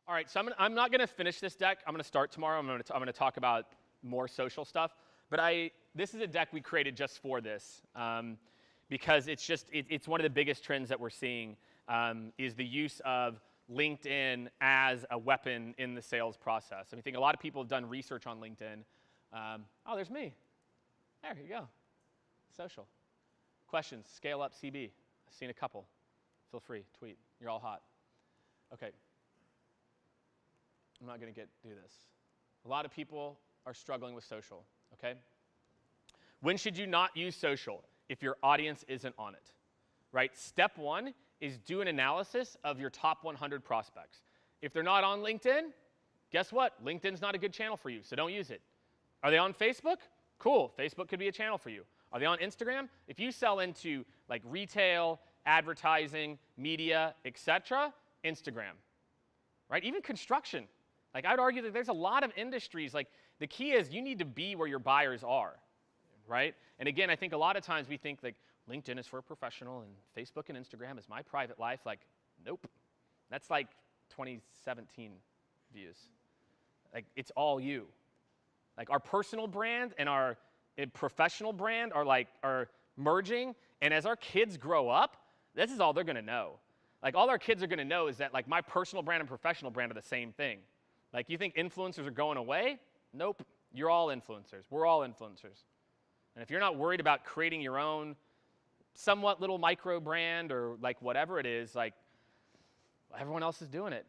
All right, so I'm not going to finish this deck. I'm going to start tomorrow. I'm going to talk about more social stuff. But this is a deck we created just for this because it's one of the biggest trends that we're seeing is the use of LinkedIn as a weapon in the sales process. I think a lot of people have done research on LinkedIn. Oh, there's me. There you go. Social. Questions, scale up CB. I've seen a couple. Feel free, tweet. You're all hot. Okay. I'm not going to do this. A lot of people are struggling with social, okay? When should you not use social? If your audience isn't on it, right? Step one is do an analysis of your top 100 prospects. If they're not on LinkedIn, guess what? LinkedIn's not a good channel for you, so don't use it. Are they on Facebook? Cool, Facebook could be a channel for you. Are they on Instagram? If you sell into like retail, advertising, media, etc., Instagram, right? Even construction. Like I'd argue that there's a lot of industries, like the key is you need to be where your buyers are, right? And again, I think a lot of times we think like LinkedIn is for a professional and Facebook and Instagram is my private life. Like, nope. That's like 2017 views. Like it's all you. Like our personal brand and our professional brand are merging, and as our kids grow up, this is all they're gonna know. Like all our kids are gonna know is that like my personal brand and professional brand are the same thing. Like you think influencers are going away? Nope, you're all influencers. We're all influencers. And if you're not worried about creating your own somewhat little micro brand or like whatever it is, like everyone else is doing it,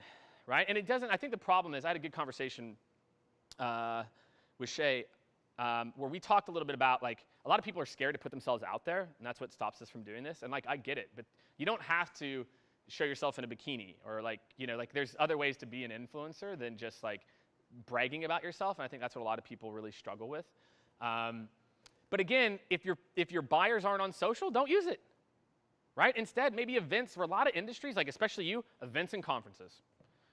right? And it doesn't, I think the problem is, I had a good conversation with Shay where we talked a little bit about like, a lot of people are scared to put themselves out there, and that's what stops us from doing this. And like, I get it, but you don't have to show yourself in a bikini or like, like there's other ways to be an influencer than just like bragging about yourself. And I think that's what a lot of people really struggle with. But again, if your buyers aren't on social, don't use it, right? Instead, maybe events for a lot of industries, like especially you, events and conferences.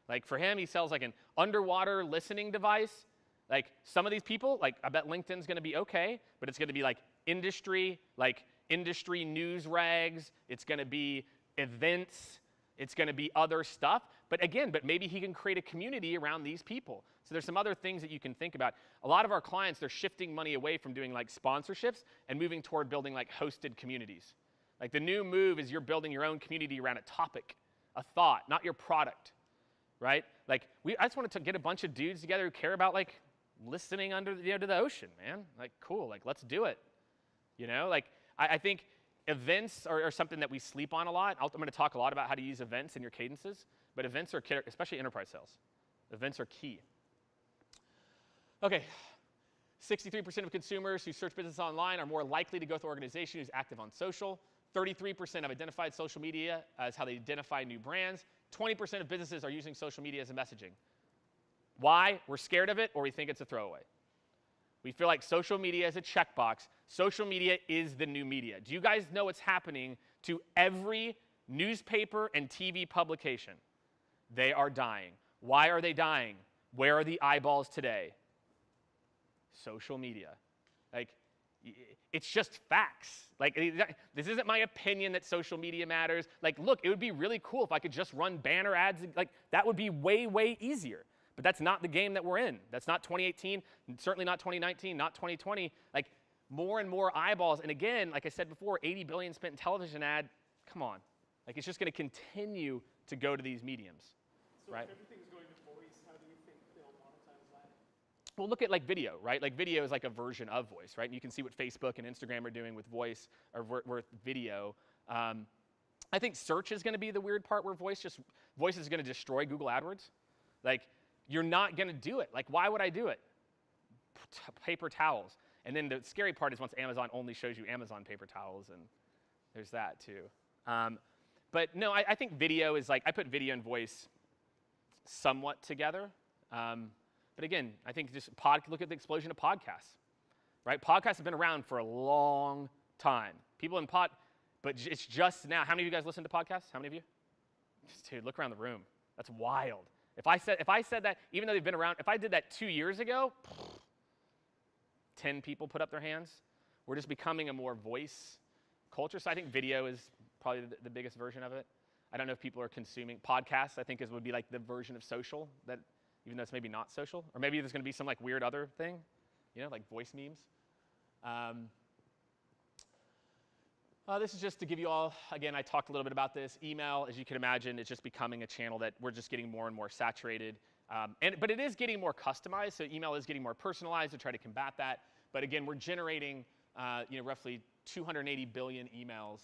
Like for him, he sells like an underwater listening device. Like some of these people, like I bet LinkedIn's gonna be okay, but it's gonna be like industry news rags, it's gonna be events, it's gonna be other stuff. But again, maybe he can create a community around these people. So there's some other things that you can think about. A lot of our clients, they're shifting money away from doing like sponsorships and moving toward building like hosted communities. Like the new move is you're building your own community around a topic, a thought, not your product, right? Like I just wanted to get a bunch of dudes together who care about like listening under to the ocean, man. Like cool, like let's do it. Like I think events are something that we sleep on a lot. I'm going to talk a lot about how to use events in your cadences, but events are, especially enterprise sales, events are key. Okay, 63% of consumers who search business online are more likely to go with an organization who's active on social. 33% have identified social media as how they identify new brands. 20% of businesses are using social media as a messaging. Why? We're scared of it, or we think it's a throwaway. We feel like social media is a checkbox. Social media is the new media. Do you guys know what's happening to every newspaper and TV publication? They are dying. Why are they dying? Where are the eyeballs today? Social media. Like, it's just facts. Like, this isn't my opinion that social media matters. Like, look, it would be really cool if I could just run banner ads. Like, that would be way, way easier. But that's not the game that we're in. That's not 2018, certainly not 2019, not 2020. Like, more and more eyeballs. And again, like I said before, 80 billion spent in television ad. Come on. Like, it's just going to continue to go to these mediums. So right? If everything's going to voice, how do you think they'll monetize that? Well, look at like video, right? Like video is like a version of voice, right? And you can see what Facebook and Instagram are doing with voice or with video. I think search is going to be the weird part where voice is going to destroy Google AdWords. Like, you're not going to do it. Like, why would I do it? Paper towels. And then the scary part is once Amazon only shows you Amazon paper towels, and there's that too. But no, I think video is like, I put video and voice somewhat together. But again, I think just look at the explosion of podcasts, right? Podcasts have been around for a long time. People in but it's just now. How many of you guys listen to podcasts? How many of you? Dude, look around the room. That's wild. If I said that, even though they've been around, if I did that 2 years ago, 10 people put up their hands. We're just becoming a more voice culture. So I think video is probably the biggest version of it. I don't know if people are consuming podcasts. I think would be like the version of social that, even though it's maybe not social, or maybe there's going to be some like weird other thing, like voice memes. This is just to give you all, again, I talked a little bit about this. Email, as you can imagine, is just becoming a channel that we're just getting more and more saturated. But it is getting more customized, so email is getting more personalized to try to combat that. But again, we're generating roughly 280 billion emails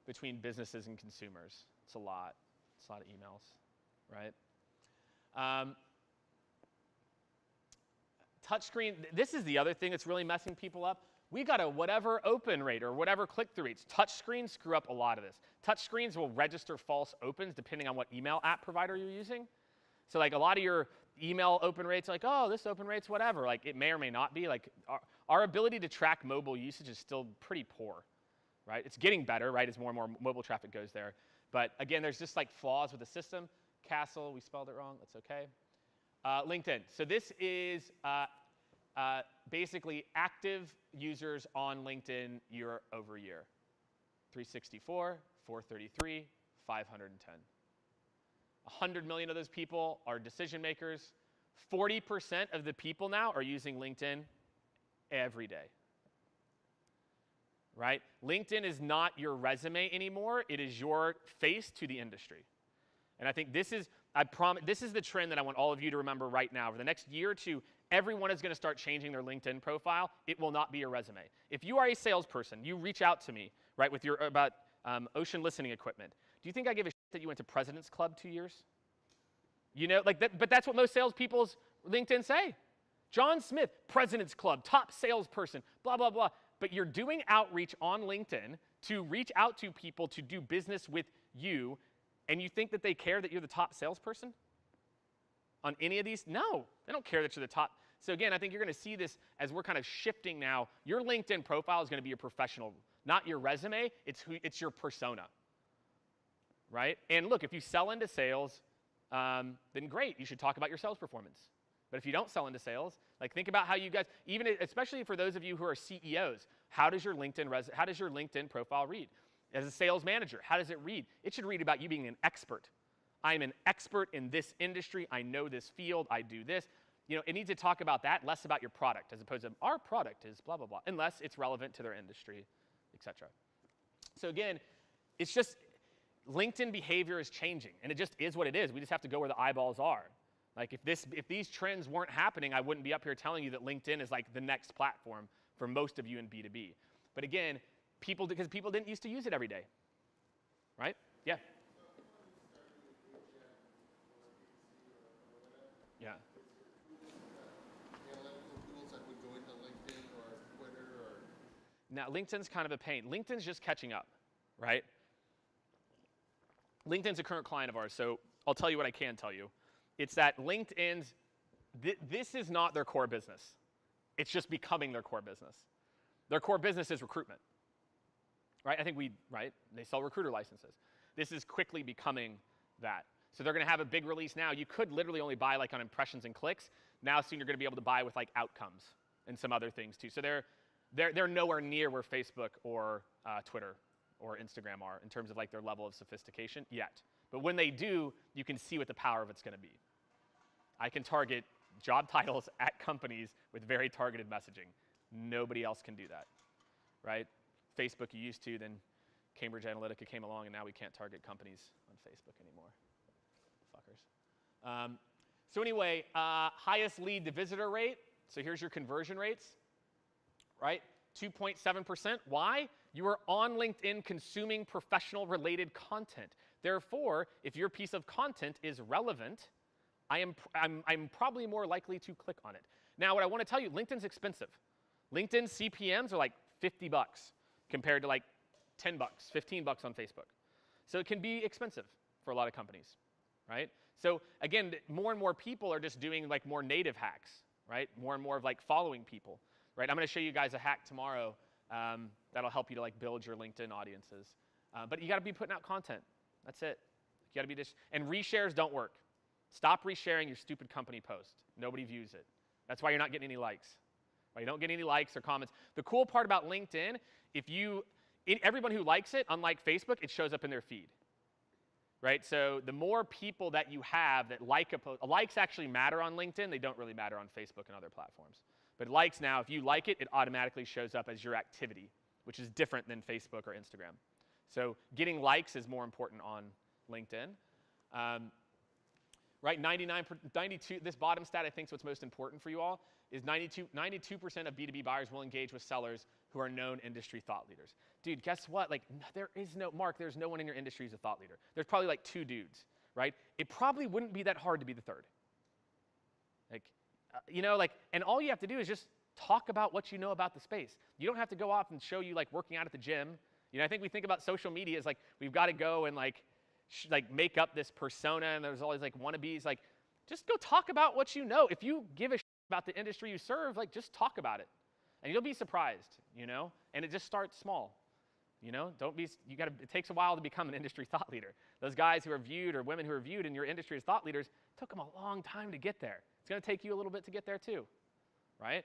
between businesses and consumers. It's a lot. It's a lot of emails, right? Touchscreen, this is the other thing that's really messing people up. We got a whatever open rate or whatever click-through rates. Touchscreens screw up a lot of this. Touchscreens will register false opens depending on what email app provider you're using. So like a lot of your email open rates, like, oh, this open rate's whatever. Like it may or may not be. Like our ability to track mobile usage is still pretty poor, right? It's getting better, right, as more and more mobile traffic goes there. But again, there's just like flaws with the system. Castle, we spelled it wrong. That's okay. LinkedIn. So this is basically active users on LinkedIn year over year. 364, 433, 510. 100 million of those people are decision makers. 40% of the people now are using LinkedIn every day. Right? LinkedIn is not your resume anymore. It is your face to the industry. And I think this is the trend that I want all of you to remember right now. For the next year or two, everyone is going to start changing their LinkedIn profile. It will not be your resume. If you are a salesperson, you reach out to me, right, with your about ocean listening equipment. Do you think I give a shit that you went to President's Club 2 years? Like that, but that's what most salespeople's LinkedIn say. John Smith, President's Club, top salesperson, blah, blah, blah. But you're doing outreach on LinkedIn to reach out to people to do business with you, and you think that they care that you're the top salesperson on any of these? No, they don't care that you're the top. So again, I think you're going to see this as we're kind of shifting now. Your LinkedIn profile is going to be your professional, not your resume. It's your persona, right? And look, if you sell into sales, then great. You should talk about your sales performance. But if you don't sell into sales, like think about how you guys, even especially for those of you who are CEOs, how does your LinkedIn profile read? As a sales manager, how does it read? It should read about you being an expert. I'm an expert in this industry. I know this field. I do this. It needs to talk about that, less about your product, as opposed to our product is blah, blah, blah, unless it's relevant to their industry, etc. So again, it's just LinkedIn behavior is changing, and it just is what it is. We just have to go where the eyeballs are. Like if these trends weren't happening, I wouldn't be up here telling you that LinkedIn is like the next platform for most of you in B2B. But again, because people didn't used to use it every day, right? Yeah. Yeah. Now, LinkedIn's kind of a pain. LinkedIn's just catching up, right? LinkedIn's a current client of ours, so I'll tell you what I can tell you. It's that LinkedIn's, this is not their core business. It's just becoming their core business. Their core business is recruitment, right? They sell recruiter licenses. This is quickly becoming that. So they're going to have a big release now. You could literally only buy like on impressions and clicks. Now soon you're going to be able to buy with like outcomes and some other things too. So they're nowhere near where Facebook or Twitter or Instagram are in terms of like their level of sophistication yet. But when they do, you can see what the power of it's going to be. I can target job titles at companies with very targeted messaging. Nobody else can do that, right? Facebook you used to, then Cambridge Analytica came along, and now we can't target companies on Facebook anymore. Fuckers. So anyway, highest lead to visitor rate. So here's your conversion rates, right? 2.7%. Why? You are on LinkedIn consuming professional related content. Therefore, if your piece of content is relevant, I'm probably more likely to click on it. Now, what I want to tell you, LinkedIn's expensive. LinkedIn CPMs are like $50 compared to like $10, $15 on Facebook. So it can be expensive for a lot of companies, right? So again, more and more people are just doing like more native hacks, right? More and more of like following people, right? I'm going to show you guys a hack tomorrow that'll help you to like build your LinkedIn audiences. But you got to be putting out content. That's it. You got to be just, and reshares don't work. Stop resharing your stupid company post. Nobody views it. That's why you're not getting any likes. Right? You don't get any likes or comments. The cool part about LinkedIn, if you everyone who likes it, unlike Facebook, it shows up in their feed. Right? So the more people that you have that like a post, likes actually matter on LinkedIn. They don't really matter on Facebook and other platforms. But likes now, if you like it, it automatically shows up as your activity, which is different than Facebook or Instagram. So getting likes is more important on LinkedIn. Right, 92, this bottom stat I think is what's most important for you all, is 92% of B2B buyers will engage with sellers who are known industry thought leaders. Dude, guess what? Like, there's no one in your industry who's a thought leader. There's probably like 2 dudes, right? It probably wouldn't be that hard to be the third. Like, and all you have to do is just talk about what you know about the space. You don't have to go off and show you like working out at the gym. I think we think about social media as like, we've got to go and like make up this persona, and there's always like wannabes. Like, just go talk about what you know. If you give a shit about the industry you serve, like, just talk about it. And you'll be surprised, And it just starts small. It takes a while to become an industry thought leader. Those guys who are viewed or women who are viewed in your industry as thought leaders, took them a long time to get there. It's going to take you a little bit to get there too, right?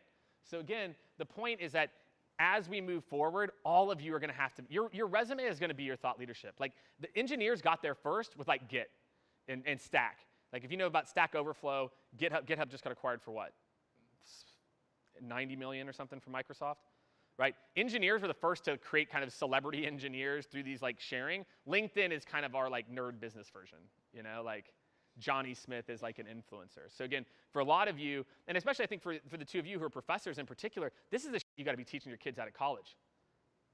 So again, the point is that as we move forward, all of you are going to have to, your resume is going to be your thought leadership. Like, the engineers got there first with like Git and Stack. Like, if you know about Stack Overflow, GitHub just got acquired for what? 90 million or something from Microsoft, right? Engineers were the first to create kind of celebrity engineers through these like sharing. LinkedIn is kind of our like nerd business version, like Johnny Smith is like an influencer. So again, for a lot of you, and especially I think for the 2 of you who are professors in particular, this is the shit you got to be teaching your kids out of college.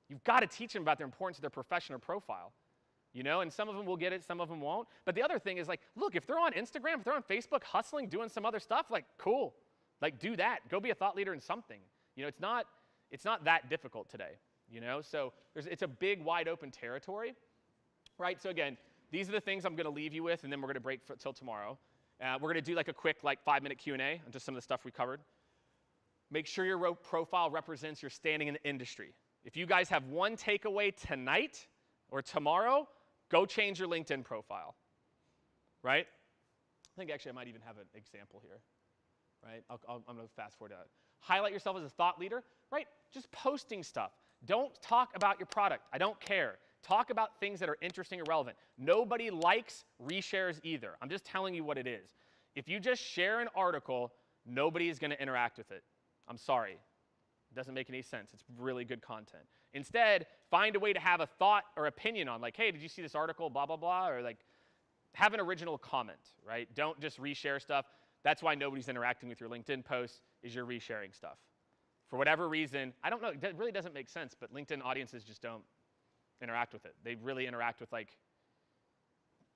You've got to teach them about the importance of their professional profile, and some of them will get it, some of them won't. But the other thing is like, look, if they're on Instagram, if they're on Facebook hustling, doing some other stuff, like, cool. Like, do that. Go be a thought leader in something. It's not that difficult today, So it's a big, wide open territory, right? So again, these are the things I'm going to leave you with, and then we're going to break till tomorrow. We're going to do like a quick 5-minute Q&A on just some of the stuff we covered. Make sure your profile represents your standing in the industry. If you guys have one takeaway tonight or tomorrow, go change your LinkedIn profile, right? I think actually I might even have an example here. Right? I'm going to fast forward to that. Highlight yourself as a thought leader, right? Just posting stuff. Don't talk about your product. I don't care. Talk about things that are interesting or relevant. Nobody likes reshares either. I'm just telling you what it is. If you just share an article, nobody is going to interact with it. I'm sorry. It doesn't make any sense. It's really good content. Instead, find a way to have a thought or opinion on, like, hey, did you see this article, blah, blah, blah, or like have an original comment, right? Don't just reshare stuff. That's why nobody's interacting with your LinkedIn posts, is you're resharing stuff. For whatever reason, I don't know, it really doesn't make sense, but LinkedIn audiences just don't interact with it. They really interact with like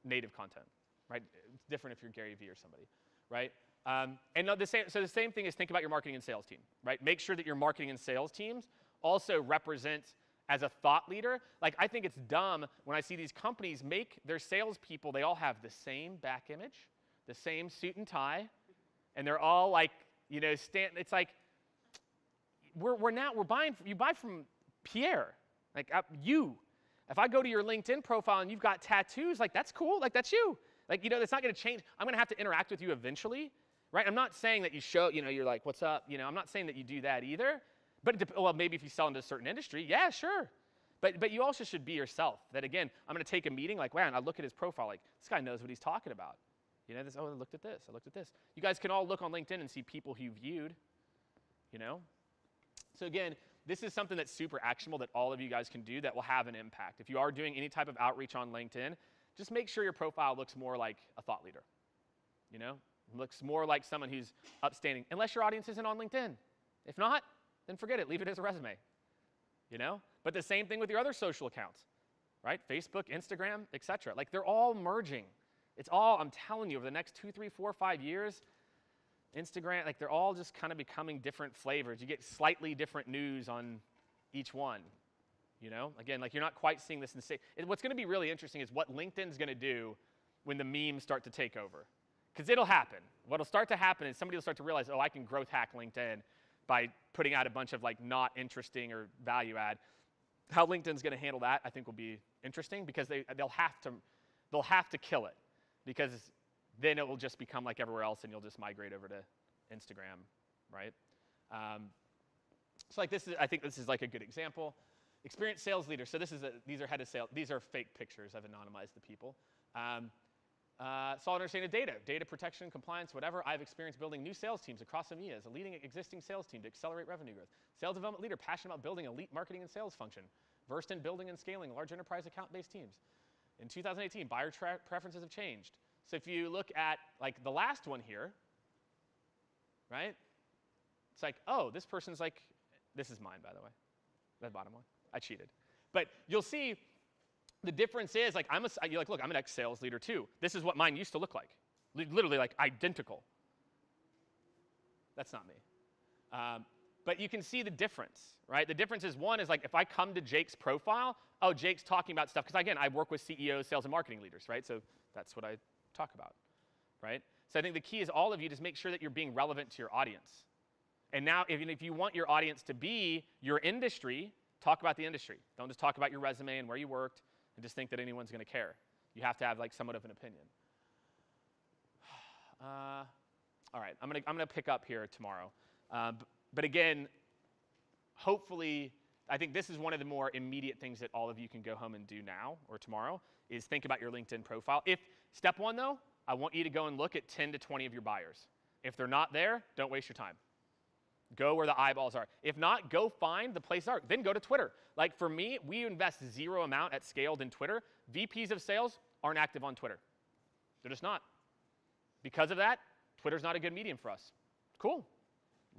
native content, right? It's different if you're Gary Vee or somebody, right? The same thing is think about your marketing and sales team, right? Make sure that your marketing and sales teams also represent as a thought leader. Like, I think it's dumb when I see these companies make their salespeople, they all have the same back image, the same suit and tie, and they're all like, it's like, you buy from Pierre, like you. If I go to your LinkedIn profile and you've got tattoos, like, that's cool, like, that's you. Like, it's not going to change. I'm going to have to interact with you eventually, right? I'm not saying that you show, you're like, what's up? I'm not saying that you do that either. But well, maybe if you sell into a certain industry, yeah, sure. But you also should be yourself. That again, I'm going to take a meeting, like, wow, and I look at his profile, like, this guy knows what he's talking about. I looked at this, I looked at this. You guys can all look on LinkedIn and see people who viewed, So again, this is something that's super actionable that all of you guys can do that will have an impact. If you are doing any type of outreach on LinkedIn, just make sure your profile looks more like a thought leader. Looks more like someone who's upstanding, unless your audience isn't on LinkedIn. If not, then forget it, leave it as a resume. But the same thing with your other social accounts, right? Facebook, Instagram, etc. Like, they're all merging. It's all, I'm telling you, over the next 2, 3, 4, 5 years, Instagram, like, they're all just kind of becoming different flavors. You get slightly different news on each one, Again, like, you're not quite seeing this in the same. What's going to be really interesting is what LinkedIn's going to do when the memes start to take over. Because it'll happen. What'll start to happen is somebody will start to realize, oh, I can growth hack LinkedIn by putting out a bunch of like not interesting or value add. How LinkedIn's going to handle that, I think, will be interesting because they'll have to kill it, because then it will just become like everywhere else, and you'll just migrate over to Instagram, right? So like I think this is like a good example. Experienced sales leader. So these are head of sales. These are fake pictures. I've anonymized the people. Solid understanding of data protection, compliance, whatever. I have experience building new sales teams across EMEA as a leading existing sales team to accelerate revenue growth. Sales development leader, passionate about building elite marketing and sales function. Versed in building and scaling large enterprise account-based teams. In 2018, buyer preferences have changed. So if you look at like the last one here, right? It's like, oh, this person's like, this is mine, by the way, that bottom one. I cheated. But you'll see the difference is like, you're like, look, I'm an ex-sales leader too. This is what mine used to look like. Literally like identical. That's not me. But you can see the difference, right? The difference is one is like, if I come to Jake's profile, oh, Jake's talking about stuff, because again, I work with CEOs, sales and marketing leaders, right? So that's what I talk about, right? So I think the key is all of you just make sure that you're being relevant to your audience. And now, if you want your audience to be your industry, talk about the industry. Don't just talk about your resume and where you worked and just think that anyone's going to care. You have to have like somewhat of an opinion. All right, I'm gonna pick up here tomorrow. But again, hopefully, I think this is one of the more immediate things that all of you can go home and do now or tomorrow is think about your LinkedIn profile. Step one though, I want you to go and look at 10 to 20 of your buyers. If they're not there, don't waste your time. Go where the eyeballs are. If not, go find the place are. Then go to Twitter. Like for me, we invest zero amount at Scaled in Twitter. VPs of sales aren't active on Twitter. They're just not. Because of that, Twitter's not a good medium for us. Cool.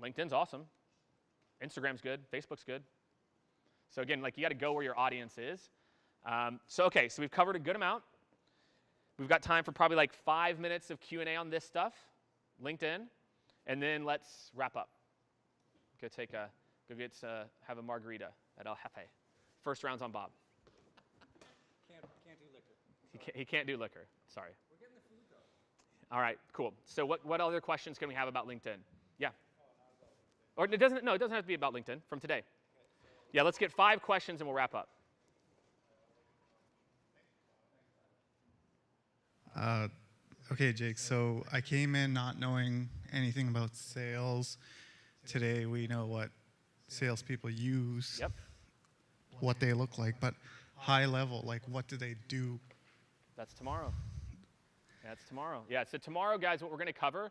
LinkedIn's awesome. Instagram's good. Facebook's good. So again, like you got to go where your audience is. So we've covered a good amount. We've got time for probably like 5 minutes of Q&A on this stuff, LinkedIn, and then let's wrap up. Go have a margarita at El Jefe. First round's on Bob. Can't do liquor. He can't do liquor. Sorry. We're getting the food though. All right, cool. So what other questions can we have about LinkedIn? Yeah. Or it doesn't have to be about LinkedIn from today. Yeah, let's get 5 questions and we'll wrap up. Okay, Jake, so I came in not knowing anything about sales. Today we know what salespeople use, Yep. what they look like, but high level, like what do they do? That's tomorrow. That's tomorrow. Yeah, so tomorrow, guys, what we're going to cover,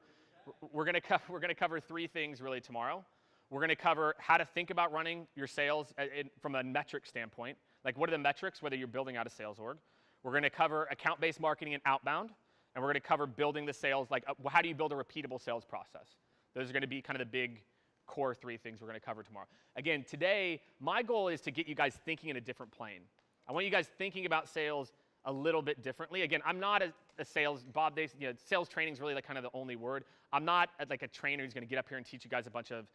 we're going to cover 3 things really tomorrow. We're going to cover how to think about running your sales from a metric standpoint. Like what are the metrics, whether you're building out a sales org. We're going to cover account-based marketing and outbound. And we're going to cover building the sales, like how do you build a repeatable sales process. Those are going to be kind of the big core 3 things we're going to cover tomorrow. Again, today, my goal is to get you guys thinking in a different plane. I want you guys thinking about sales a little bit differently. Again, I'm not a sales, Bob, sales training is really like kind of the only word. I'm not like a trainer who's going to get up here and teach you guys a bunch of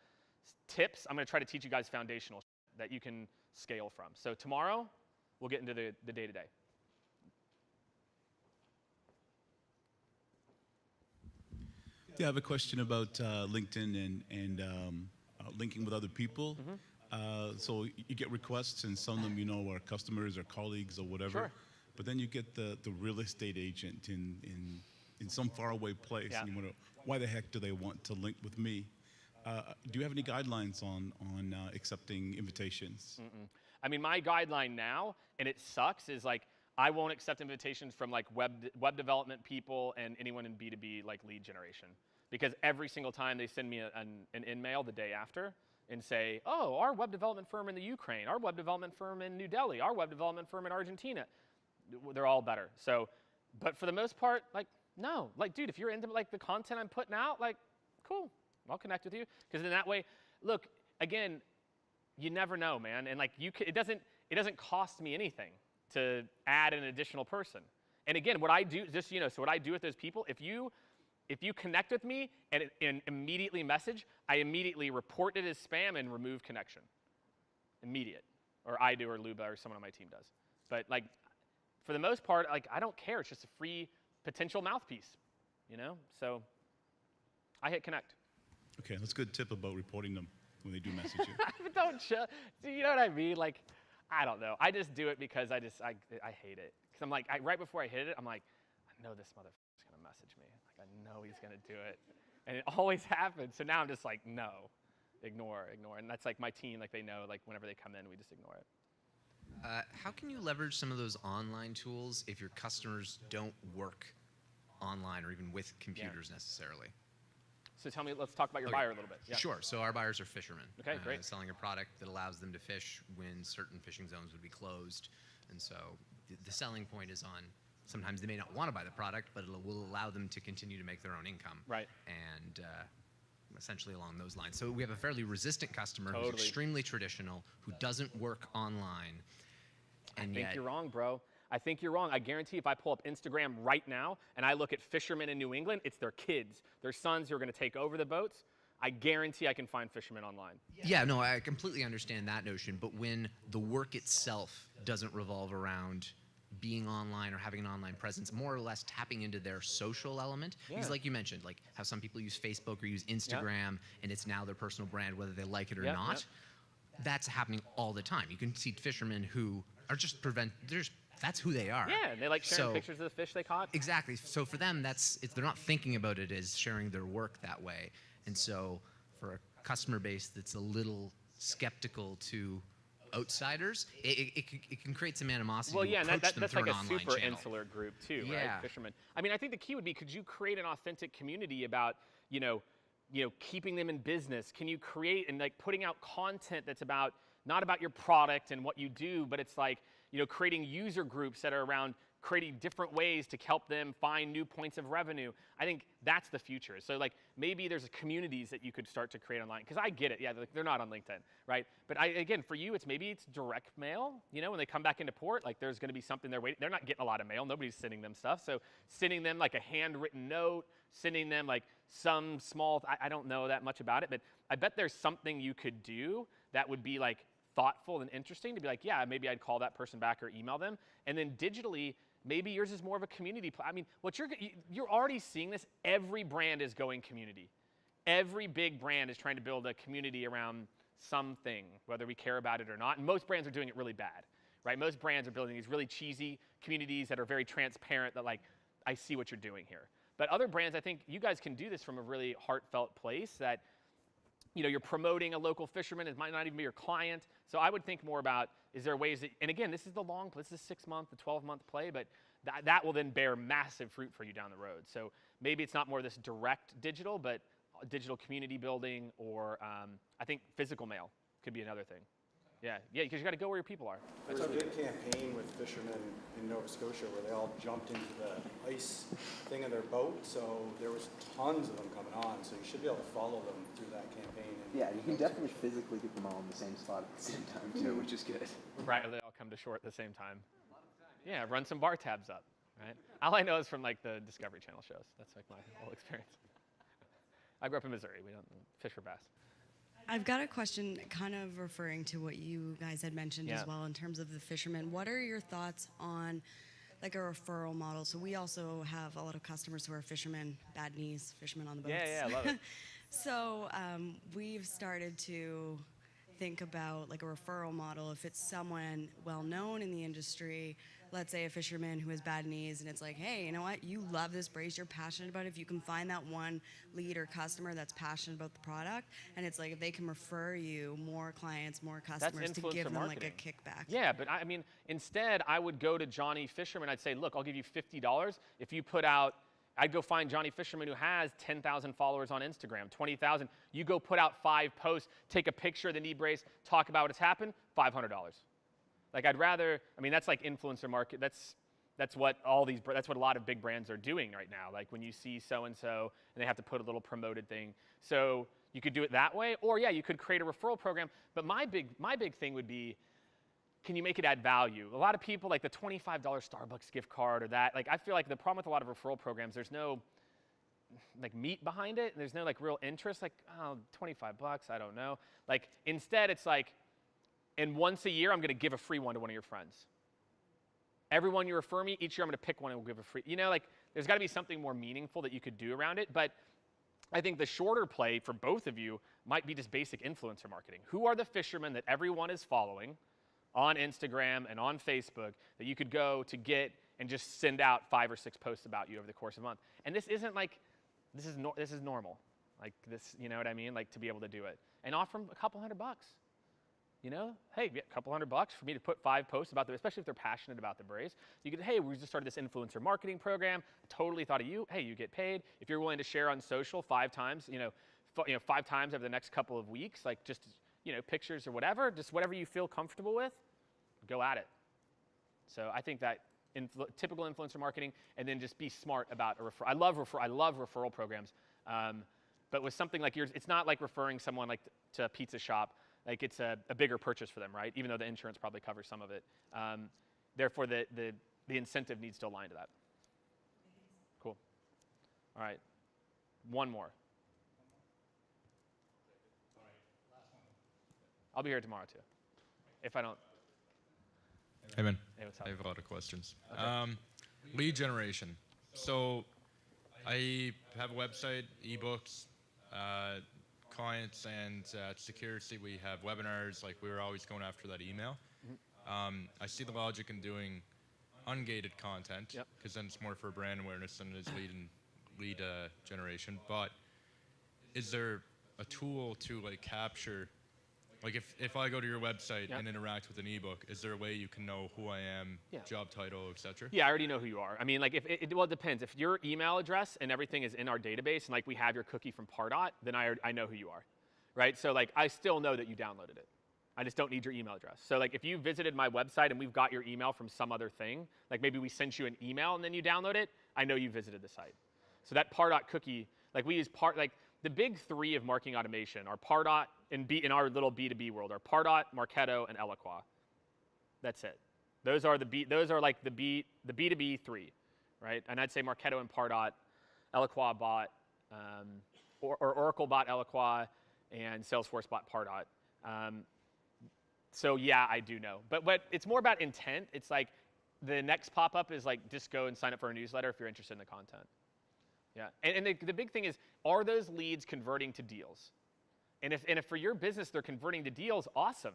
tips. I'm going to try to teach you guys foundational that you can scale from. So tomorrow, we'll get into the day-to-day. Yeah, I have a question about LinkedIn and linking with other people. Mm-hmm. So you get requests, and some of them, are customers or colleagues or whatever. Sure. But then you get the real estate agent in some faraway place, Yeah. and you wonder, why the heck do they want to link with me? Do you have any guidelines on accepting invitations? Mm-mm. I mean, my guideline now, and it sucks, is like I won't accept invitations from like web development people and anyone in B2B like lead generation. Because every single time they send me an in-mail the day after and say, oh, our web development firm in the Ukraine, our web development firm in New Delhi, our web development firm in Argentina, they're all better. So, but for the most part, like, no. Like, dude, if you're into like the content I'm putting out, like, cool, I'll connect with you. Because in that way, look, again, you never know, man. And like, it doesn't cost me anything to add an additional person. And again, what I do, just so what I do with those people, if you connect with me and immediately message, I immediately report it as spam and remove connection. Immediate. Or I do, or Luba, or someone on my team does. But like, for the most part, like, I don't care. It's just a free potential mouthpiece, So I hit connect. Okay, that's a good tip about reporting them when they do message you. Don't you know what I mean? Like, I don't know. I just do it because I hate it. Because I'm like, right before I hit it, I'm like, I know this motherfucker's going to message me. Like, I know he's going to do it. And it always happens. So now I'm just like, no, ignore. And that's like my team, like they know, like whenever they come in, we just ignore it. How can you leverage some of those online tools if your customers don't work online or even with computers necessarily? So tell me, let's talk about your buyer a little bit. Yeah. Sure. So our buyers are fishermen. Okay, great. Selling a product that allows them to fish when certain fishing zones would be closed. And so the selling point is on, sometimes they may not want to buy the product, but it will allow them to continue to make their own income. Right. And essentially along those lines. So we have a fairly resistant customer Totally. who's extremely traditional, who doesn't work online. And I think yet, you're wrong, bro. I think you're wrong. I guarantee if I pull up Instagram right now and I look at fishermen in New England, it's their kids, their sons who are going to take over the boats. I guarantee I can find fishermen online. Yeah, no, I completely understand that notion. But when the work itself doesn't revolve around being online or having an online presence, more or less tapping into their social element. Because like you mentioned, like how some people use Facebook or use Instagram and it's now their personal brand, whether they like it or not. That's happening all the time. You can see fishermen who are just that's who they are. Yeah, and they like sharing pictures of the fish they caught. Exactly. So for them, they're not thinking about it as sharing their work that way. And so for a customer base that's a little skeptical to outsiders, it can create some animosity. Well, yeah, and that's like a super channel. Insular group too, Yeah. right? Fishermen. I mean, I think the key would be, could you create an authentic community about, keeping them in business? Can you create and like putting out content that's not about your product and what you do, but it's like, creating user groups that are around creating different ways to help them find new points of revenue. I think that's the future. So like maybe there's communities that you could start to create online, because I get it. Yeah, they're not on LinkedIn, right? But again, for you, maybe it's direct mail. When they come back into port, like there's going to be something they're waiting. They're not getting a lot of mail. Nobody's sending them stuff. So sending them like a handwritten note, sending them like some small, I don't know that much about it, but I bet there's something you could do that would be like thoughtful and interesting to be like, yeah, maybe I'd call that person back or email them. And then digitally, maybe yours is more of a community. I mean, what you're already seeing this. Every brand is going community. Every big brand is trying to build a community around something, whether we care about it or not. And most brands are doing it really bad, right? Most brands are building these really cheesy communities that are very transparent, that like, I see what you're doing here. But other brands, I think you guys can do this from a really heartfelt place that, you're promoting a local fisherman. It might not even be your client. So I would think more about, is there ways that, and again, this is the long play. This is a 6-month, the 12-month play, but that will then bear massive fruit for you down the road. So maybe it's not more this direct digital, but digital community building, or I think physical mail could be another thing. Yeah, because you got to go where your people are. There was a big campaign with fishermen in Nova Scotia where they all jumped into the ice thing of their boat, so there was tons of them coming on, so you should be able to follow them through that campaign. Yeah, you can definitely physically get them all in the same spot at the same time too, which is good. Right, they all come to shore at the same time. Yeah, run some bar tabs up, right? All I know is from like the Discovery Channel shows. That's like my whole experience. I grew up in Missouri. We don't fish for bass. I've got a question kind of referring to what you guys had mentioned as well in terms of the fishermen. What are your thoughts on like a referral model? So we also have a lot of customers who are fishermen, bad knees, fishermen on the boats. Yeah, I love it. So we've started to think about like a referral model. If it's someone well known in the industry, let's say a fisherman who has bad knees, and it's like, hey, you know what? You love this brace, you're passionate about it. If you can find that one lead or customer that's passionate about the product, and it's like if they can refer you more clients, more customers to give them like a kickback. Yeah, but I mean, instead, I would go to Johnny Fisherman. I'd say, look, I'll give you $50 if you put out. I'd go find Johnny Fisherman who has 10,000 followers on Instagram, 20,000. You go put out 5 posts, take a picture of the knee brace, talk about what's happened, $500. Like I'd rather, I mean, that's like influencer market. That's what that's what a lot of big brands are doing right now. Like when you see so-and-so and they have to put a little promoted thing. So you could do it that way, or yeah, you could create a referral program. But my big thing would be, can you make it add value? A lot of people like the $25 Starbucks gift card or that. Like I feel like the problem with a lot of referral programs, there's no like meat behind it. There's no like real interest. Like, oh, $25, I don't know. Like instead it's like, and once a year I'm gonna give a free one to one of your friends. Everyone you refer me, each year I'm gonna pick one and we'll give a free. Like there's gotta be something more meaningful that you could do around it. But I think the shorter play for both of you might be just basic influencer marketing. Who are the fishermen that everyone is following on Instagram and on Facebook that you could go to get and just send out 5 or 6 posts about you over the course of a month? And this isn't like, this is normal. Like this, you know what I mean? Like to be able to do it. And offer them a couple $100. You know, hey, a couple $100 for me to put 5 posts about them, especially if they're passionate about the Braves. You could, hey, we just started this influencer marketing program. Totally thought of you. Hey, you get paid. If you're willing to share on social 5 times, 5 times over the next couple of weeks, like just, pictures or whatever, just whatever you feel comfortable with, go at it. So I think that typical influencer marketing, and then just be smart about a referral. I love referral programs, but with something like yours, it's not like referring someone like to a pizza shop. Like it's a bigger purchase for them, right? Even though the insurance probably covers some of it. Therefore, the incentive needs to align to that. Cool. All right. One more. I'll be here tomorrow too. If I don't. Hey man, Hey, what's up? I have a lot of questions. Okay. Lead generation. So I have a website, ebooks, clients, and security. We have webinars. Like we were always going after that email. I see the logic in doing ungated content because then it's more for brand awareness than it is lead generation. But is there a tool to like capture? Like if I go to your website and interact with an ebook, is there a way you can know who I am, job title, etc.? Yeah, I already know who you are. I mean, like it depends. If your email address and everything is in our database, and like we have your cookie from Pardot, then I know who you are, right? So like I still know that you downloaded it. I just don't need your email address. So like if you visited my website and we've got your email from some other thing, like maybe we sent you an email and then you download it, I know you visited the site. So that Pardot cookie, like we use the big 3 of marketing automation are Pardot in our little B2B world are Pardot, Marketo, and Eloqua. That's it. Those are like the B2B 3, right? And I'd say Marketo and Pardot, Eloqua bought, or Oracle bought Eloqua, and Salesforce bought Pardot. So yeah, I do know. But it's more about intent. It's like the next pop-up is like just go and sign up for a newsletter if you're interested in the content. Yeah, and the big thing is, are those leads converting to deals? And if for your business they're converting to deals, awesome.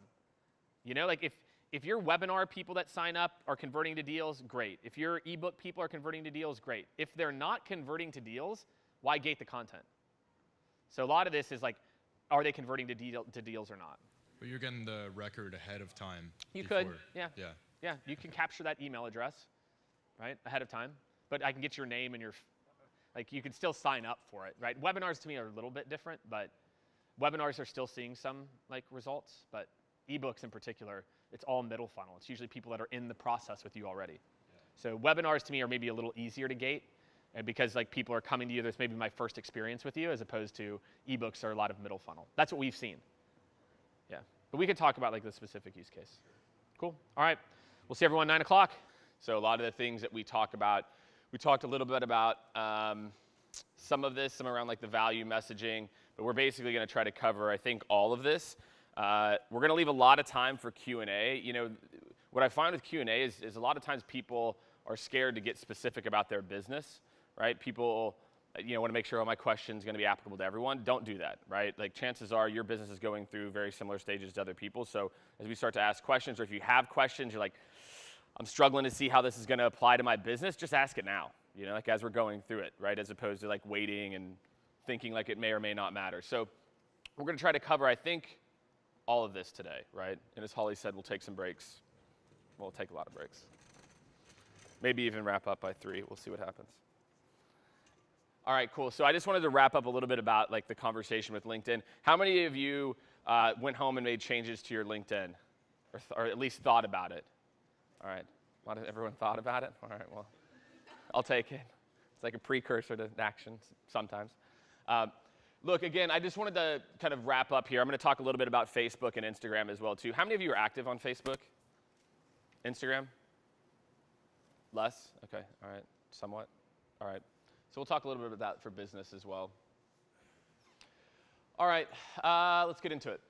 Like if your webinar people that sign up are converting to deals, great. If your ebook people are converting to deals, great. If they're not converting to deals, why gate the content? So a lot of this is like, are they converting to deals or not? But you're getting the record ahead of time. You before. could, yeah. Yeah. Yeah, you can capture that email address, right, ahead of time. But I can get your name and you can still sign up for it, right? Webinars to me are a little bit different, but webinars are still seeing some results, but ebooks in particular, it's all middle funnel. It's usually people that are in the process with you already. Yeah. So webinars to me are maybe a little easier to gate, and because people are coming to you, that's maybe my first experience with you, as opposed to ebooks are a lot of middle funnel. That's what we've seen. Yeah, but we could talk about the specific use case. Cool. All right, we'll see everyone 9 o'clock. So a lot of the things that we talk about. We talked a little bit about some around the value messaging, but we're basically going to try to cover, I think, all of this. We're going to leave a lot of time for Q&A. What I find with Q&A is a lot of times people are scared to get specific about their business, right? People, want to make sure my question is going to be applicable to everyone. Don't do that, right? Chances are your business is going through very similar stages to other people. So as we start to ask questions, or if you have questions, you're like, I'm struggling to see how this is going to apply to my business, just ask it now, as we're going through it, right? As opposed to waiting and thinking it may or may not matter. So we're going to try to cover, I think, all of this today, right? And as Holly said, we'll take some breaks. We'll take a lot of breaks. Maybe even wrap up by 3. We'll see what happens. All right, cool. So I just wanted to wrap up a little bit about the conversation with LinkedIn. How many of you went home and made changes to your LinkedIn, or at least thought about it? All right. Everyone thought about it? All right, well, I'll take it. It's like a precursor to action sometimes. Look, again, I just wanted to kind of wrap up here. I'm going to talk a little bit about Facebook and Instagram as well, too. How many of you are active on Facebook? Instagram? Less? Okay, all right, somewhat. All right. So we'll talk a little bit about that for business as well. All right, let's get into it.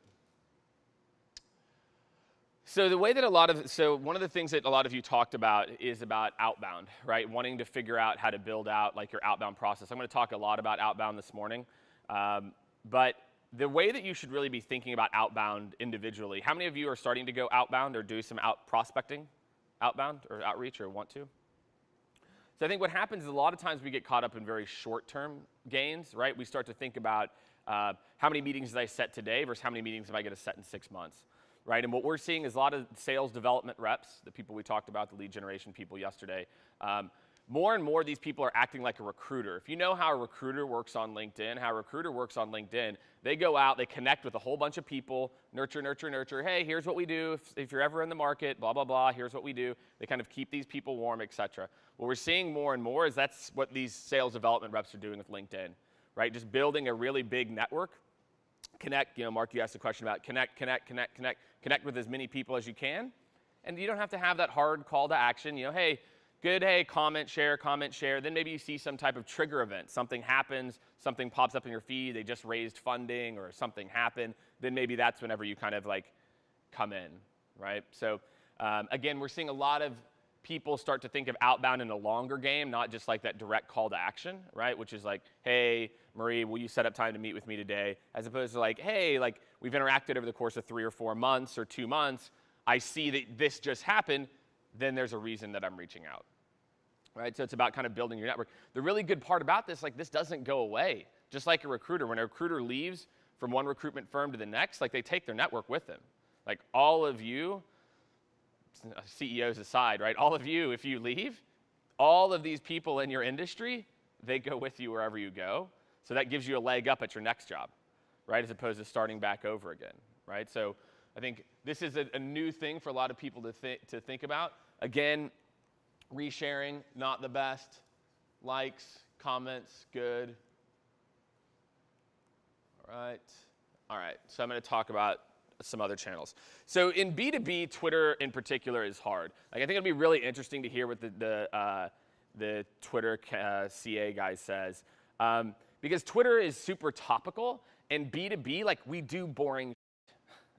So one of the things that a lot of you talked about is about outbound, right? Wanting to figure out how to build out your outbound process. I'm going to talk a lot about outbound this morning, but the way that you should really be thinking about outbound individually. How many of you are starting to go outbound or do some prospecting, outbound or outreach, or want to? So I think what happens is a lot of times we get caught up in very short-term gains, right? We start to think about how many meetings did I set today versus how many meetings am I going to set in 6 months. right? And what we're seeing is a lot of sales development reps, the people we talked about, the lead generation people yesterday. More and more, these people are acting like a recruiter. If you know how a recruiter works on LinkedIn, they go out, they connect with a whole bunch of people, nurture, nurture, nurture. Hey, here's what we do if you're ever in the market, blah, blah, blah, here's what we do. They kind of keep these people warm, et cetera. What we're seeing more and more is that's what these sales development reps are doing with LinkedIn, right? Just building a really big network. Connect, Mark, you asked a question about connect with as many people as you can. And you don't have to have that hard call to action, hey, good, hey, comment, share. Then maybe you see some type of trigger event. Something happens, something pops up in your feed, they just raised funding or something happened. Then maybe that's whenever you kind of like come in, right? So again, we're seeing a lot of people start to think of outbound in a longer game, not just like that direct call to action, right? Which is like, hey, Marie, will you set up time to meet with me today? As opposed to like, hey, like we've interacted over the course of 3 or 4 months or 2 months. I see that this just happened. Then there's a reason that I'm reaching out, right? So it's about kind of building your network. The really good part about this, like this doesn't go away. Just like a recruiter, when a recruiter leaves from one recruitment firm to the next, like they take their network with them. Like all of you, CEOs aside, right? All of you, if you leave, all of these people in your industry, they go with you wherever you go. So that gives you a leg up at your next job, right? As opposed to starting back over again, right? So I think this is a new thing for a lot of people to think about. Again, resharing, not the best. Likes, comments, good. All right. So I'm going to talk about some other channels. So in B2B, Twitter in particular is hard. Like I think it'll be really interesting to hear what the Twitter CA guy says, because Twitter is super topical, and B2B, like we do boring,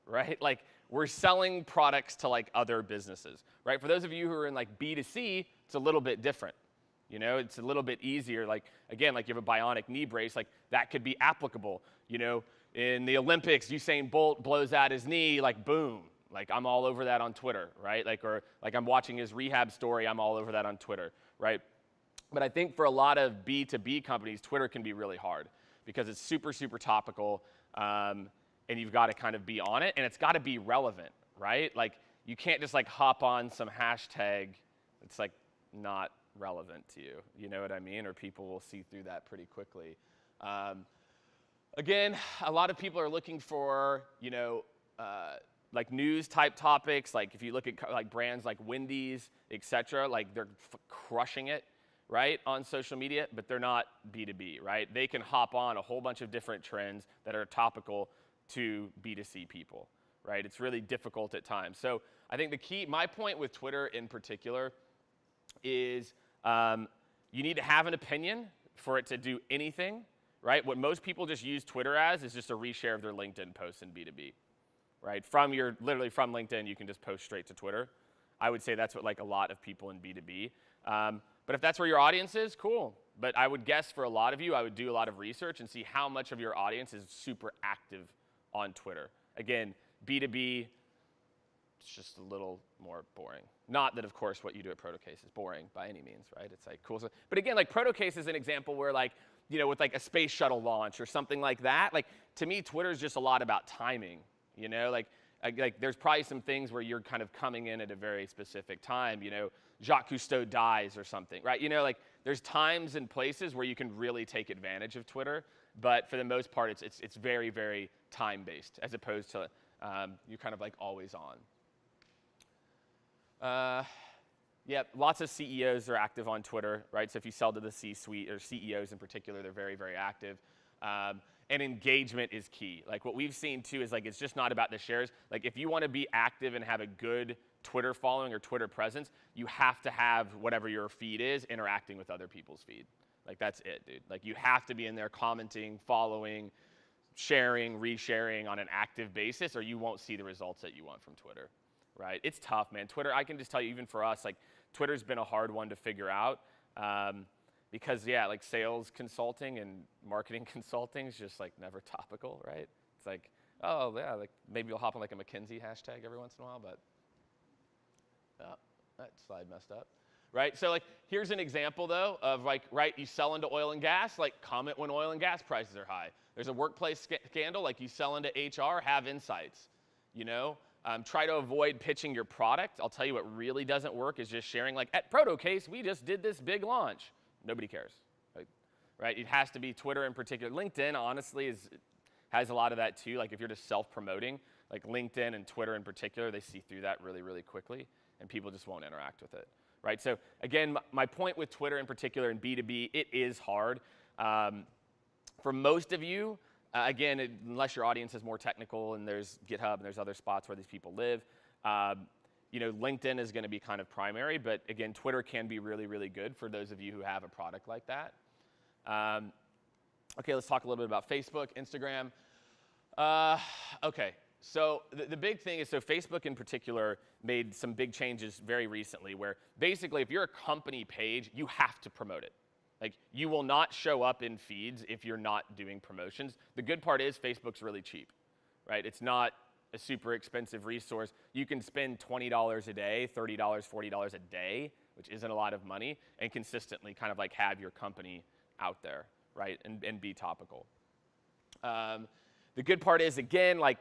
right? Like we're selling products to like other businesses, right? For those of you who are in like B2C, it's a little bit different. It's a little bit easier. Like again, like you have a bionic knee brace, like that could be applicable. In the Olympics, Usain Bolt blows out his knee, like boom, like I'm all over that on Twitter, right? Or I'm watching his rehab story, I'm all over that on Twitter, right? But I think for a lot of B2B companies, Twitter can be really hard because it's super, super topical, and you've got to kind of be on it, and it's got to be relevant, right? Like you can't just like hop on some hashtag that's like not relevant to you, you know what I mean? Or people will see through that pretty quickly. Again, a lot of people are looking for, like news type topics. Like if you look at like brands like Wendy's, et cetera, like they're crushing it, right, on social media, but they're not B2B, right? They can hop on a whole bunch of different trends that are topical to B2C people, right? It's really difficult at times. So I think my point with Twitter in particular is you need to have an opinion for it to do anything, right? What most people just use Twitter as is just a reshare of their LinkedIn posts in B2B, right? Literally from LinkedIn, you can just post straight to Twitter. I would say that's what like a lot of people in B2B. But if that's where your audience is, cool. But I would guess for a lot of you, I would do a lot of research and see how much of your audience is super active on Twitter. Again, B2B, it's just a little more boring. Not that, of course, what you do at ProtoCase is boring by any means, right? It's like cool. But again, like ProtoCase is an example where like, with like a space shuttle launch or something like that, like to me, Twitter is just a lot about timing, like there's probably some things where you're kind of coming in at a very specific time, Jacques Cousteau dies or something, right? Like there's times and places where you can really take advantage of Twitter, but for the most part, it's very, very time-based as opposed to you're kind of like always on. Yeah, lots of CEOs are active on Twitter, right? So if you sell to the C-suite or CEOs in particular, they're very, very active. And engagement is key. Like what we've seen too is like it's just not about the shares. Like if you want to be active and have a good Twitter following or Twitter presence, you have to have whatever your feed is interacting with other people's feed. Like that's it, dude. Like you have to be in there commenting, following, sharing, resharing on an active basis, or you won't see the results that you want from Twitter. Right? It's tough, man. Twitter, I can just tell you, even for us, like Twitter's been a hard one to figure out because, yeah, like sales consulting and marketing consulting is just like never topical, right? It's like, oh, yeah, like maybe you'll hop on like a McKinsey hashtag every once in a while, but oh, that slide messed up, right? So like here's an example, though, of like, right, you sell into oil and gas, like comment when oil and gas prices are high. There's a workplace scandal, like you sell into HR, have insights, Try to avoid pitching your product. I'll tell you what really doesn't work is just sharing, like, at ProtoCase, we just did this big launch. Nobody cares, right? It has to be Twitter in particular. LinkedIn, honestly, has a lot of that too. Like, if you're just self-promoting, like LinkedIn and Twitter in particular, they see through that really, really quickly, and people just won't interact with it, right? So again, my point with Twitter in particular and B2B, it is hard. For most of you, again, unless your audience is more technical and there's GitHub and there's other spots where these people live, LinkedIn is going to be kind of primary, but again, Twitter can be really, really good for those of you who have a product like that. Okay, let's talk a little bit about Facebook, Instagram. Okay, so the big thing is, so Facebook in particular made some big changes very recently where basically if you're a company page, you have to promote it. Like, you will not show up in feeds if you're not doing promotions. The good part is Facebook's really cheap, right? It's not a super expensive resource. You can spend $20 a day, $30, $40 a day, which isn't a lot of money, and consistently kind of like have your company out there, right, and be topical. The good part is, again, like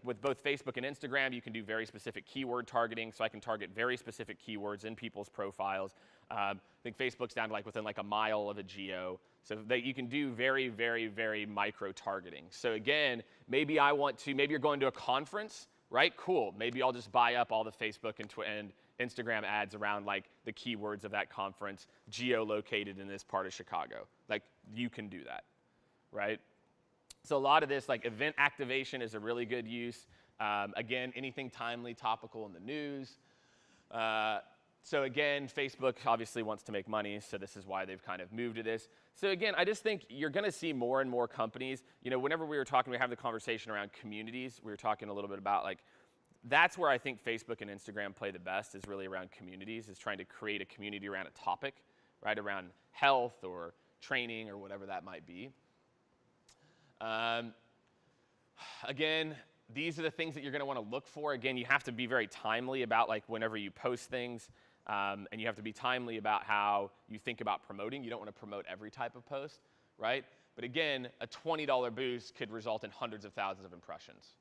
with both Facebook and Instagram, you can do very specific keyword targeting, so I can target very specific keywords in people's profiles. I think Facebook's down to like within like a mile of a geo, so that you can do very, very, very micro targeting. So again, maybe you're going to a conference, right? Cool. Maybe I'll just buy up all the Facebook and Instagram ads around like the keywords of that conference, geo-located in this part of Chicago. Like, you can do that, right? So a lot of this, like event activation is a really good use. Again, anything timely, topical in the news. So again, Facebook obviously wants to make money, so this is why they've kind of moved to this. So again, I just think you're going to see more and more companies. You know, whenever we were having the conversation around communities, we were talking a little bit about like, that's where I think Facebook and Instagram play the best, is really around communities, is trying to create a community around a topic, right, around health or training or whatever that might be. Again, these are the things that you're going to want to look for. Again, you have to be very timely about like whenever you post things, and you have to be timely about how you think about promoting. You don't want to promote every type of post, right? But again, a $20 boost could result in hundreds of thousands of impressions,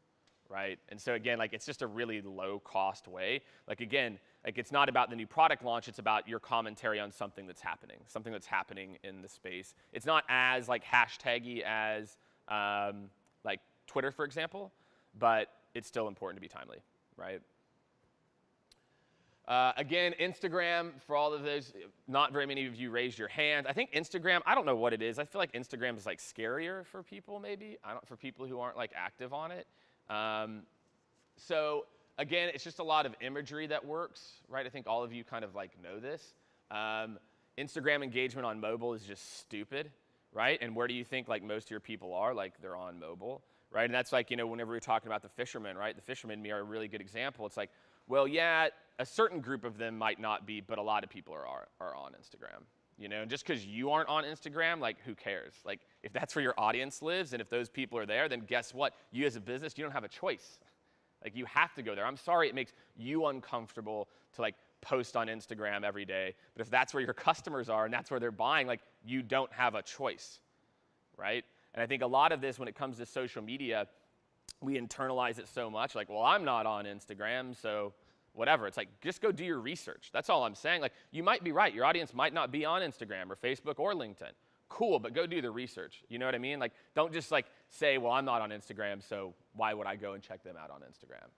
right? And so again, like, it's just a really low cost way. Like, again, like, it's not about the new product launch, it's about your commentary on something that's happening in the space. It's not as like hashtaggy as like Twitter, for example, but it's still important to be timely, right? Again, Instagram, for all of those, not very many of you raised your hand. I think Instagram, I don't know what it is. I feel like Instagram is like scarier for people maybe, for people who aren't like active on it. So again, it's just a lot of imagery that works, right? I think all of you kind of like know this. Instagram engagement on mobile is just stupid, right? And where do you think like most of your people are? Like, they're on mobile, right? And that's like, you know, whenever we're talking about the fishermen, right? The fishermen are a really good example. It's like, well, yeah, a certain group of them might not be, but a lot of people are on Instagram, you know? And just because you aren't on Instagram, like, who cares? Like, if that's where your audience lives and if those people are there, then guess what? You as a business, you don't have a choice. Like, you have to go there. I'm sorry it makes you uncomfortable to like post on Instagram every day, but if that's where your customers are and that's where they're buying, like, you don't have a choice, right? And I think a lot of this, when it comes to social media, we internalize it so much, like, well, I'm not on Instagram, so whatever. It's like, just go do your research. That's all I'm saying. Like, you might be right. Your audience might not be on Instagram or Facebook or LinkedIn. Cool, but go do the research. You know what I mean? Like, don't just like say, well, I'm not on Instagram, so why would I go and check them out on Instagram?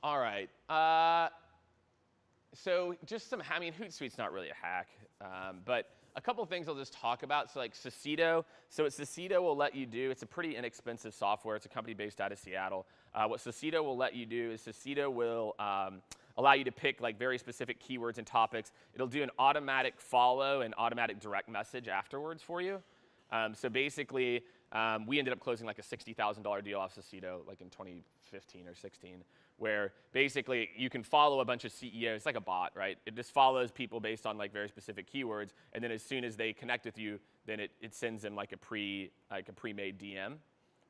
All right. So just some, I mean, Hootsuite's not really a hack, but a couple things I'll just talk about. So like Cecido. So what Cecido will let you do, it's a pretty inexpensive software. It's a company based out of Seattle. What Cecido will let you do is Cecido will allow you to pick like very specific keywords and topics. It'll do an automatic follow and automatic direct message afterwards for you. So basically, we ended up closing like a $60,000 deal off Cecido like in 2015 or 16, where basically you can follow a bunch of CEOs. It's like a bot, right? It just follows people based on like very specific keywords, and then as soon as they connect with you, then it sends them like a pre-made DM,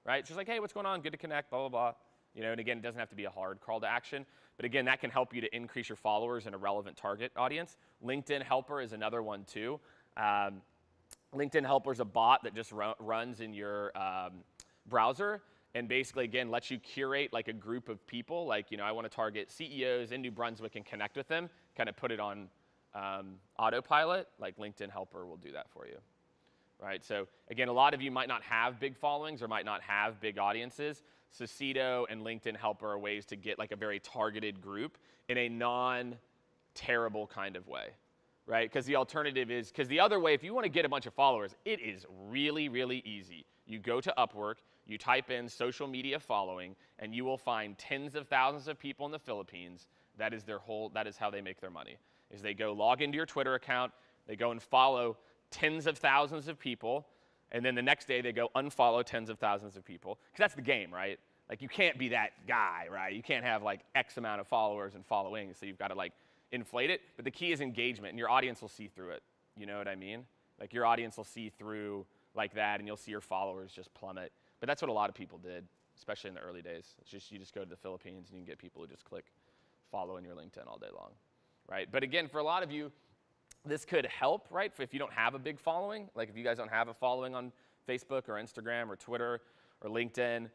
right? It's just like, hey, what's going on? Good to connect, blah, blah, blah. You know, and again, it doesn't have to be a hard call to action, but again, that can help you to increase your followers and a relevant target audience. LinkedIn Helper is another one too. LinkedIn Helper is a bot that just runs in your browser, and basically, again, lets you curate like a group of people. Like, I want to target CEOs in New Brunswick and connect with them, kind of put it on autopilot. Like LinkedIn Helper will do that for you, right? So again, a lot of you might not have big followings or might not have big audiences. So Cedo and LinkedIn Helper are ways to get like a very targeted group in a non-terrible kind of way, right? Because the alternative is, because the other way, if you want to get a bunch of followers, it is really, really easy. You go to Upwork, you type in social media following, and you will find tens of thousands of people in the Philippines. That is how they make their money, is they go log into your Twitter account, they go and follow tens of thousands of people, and then the next day they go unfollow tens of thousands of people. Because that's the game, right? Like, you can't be that guy, right? You can't have like X amount of followers and following, so you've got to like inflate it. But the key is engagement, and your audience will see through it. You know what I mean? Like, your audience will see through like that, and you'll see your followers just plummet. But that's what a lot of people did, especially in the early days. It's just, you just go to the Philippines and you can get people who just click follow in your LinkedIn all day long, right? But again, for a lot of you, this could help, right? If you don't have a big following, like if you guys don't have a following on Facebook or Instagram or Twitter or LinkedIn,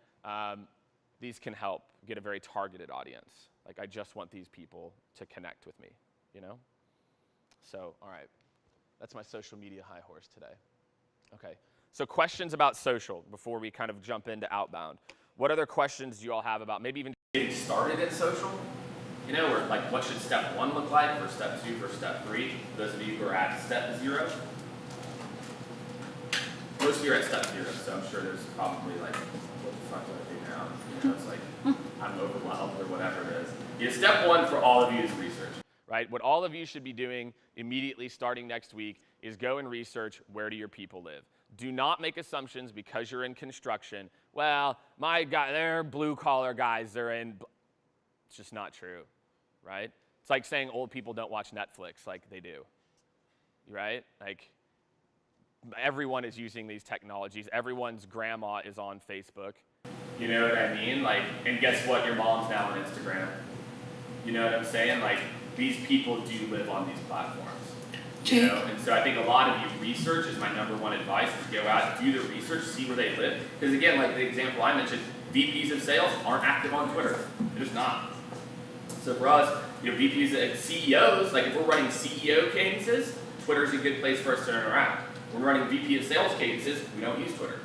these can help get a very targeted audience. Like, I just want these people to connect with me, So, all right, that's my social media high horse today. Okay, so questions about social before we kind of jump into outbound. What other questions do you all have about maybe even getting started in social? Or like, what should step 1 look like, for step 2, for step 3? Those of you who are at step 0. Most of you are at step 0, so I'm sure there's probably like, what the fuck do I do now? It's like, I'm overwhelmed or whatever it is. Step 1 for all of you is research, right? What all of you should be doing immediately starting next week is go and research, where do your people live? Do not make assumptions because you're in construction. Well, my guy, they're blue-collar guys, they're in. It's just not true, right? It's like saying old people don't watch Netflix. Like, they do, right? Like, everyone is using these technologies. Everyone's grandma is on Facebook. You know what I mean? Like, and guess what? Your mom's now on Instagram. You know what I'm saying? Like, these people do live on these platforms. And so I think a lot of you, research is my number 1 advice, is go out, do the research, see where they live. Because again, like the example I mentioned, VPs of sales aren't active on Twitter. They're just not. So for us, VPs and CEOs, like if we're running CEO cadences, Twitter's a good place for us to interact. When we're running VP of sales cadences, we don't use Twitter.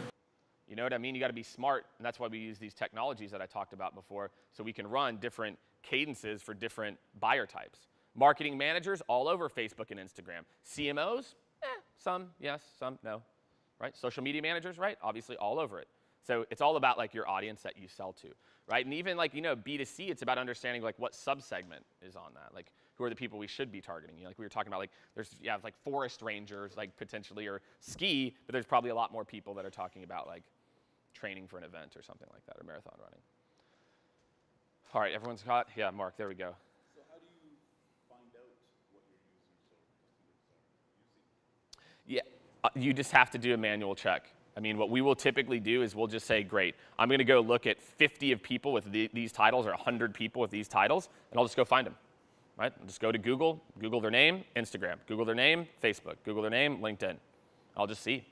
You know what I mean? You got to be smart, and that's why we use these technologies that I talked about before, so we can run different cadences for different buyer types. Marketing managers all over Facebook and Instagram. CMOs, some yes, some no, right? Social media managers, right? Obviously all over it. So it's all about like your audience that you sell to, right? And even like, B2C, it's about understanding like what subsegment is on that. Like, who are the people we should be targeting? Like we were talking about, like there's like forest rangers, like potentially, or ski, but there's probably a lot more people that are talking about like training for an event or something like that, or marathon running. All right, everyone's caught? Yeah, Mark, there we go. So how do you find out what your users are using? Yeah, you just have to do a manual check. I mean, what we will typically do is we'll just say, great, I'm going to go look at 50 of people with these titles, or 100 people with these titles, and I'll just go find them, right? I'll just go to Google, Google their name, Instagram, Google their name, Facebook, Google their name, LinkedIn. I'll just see.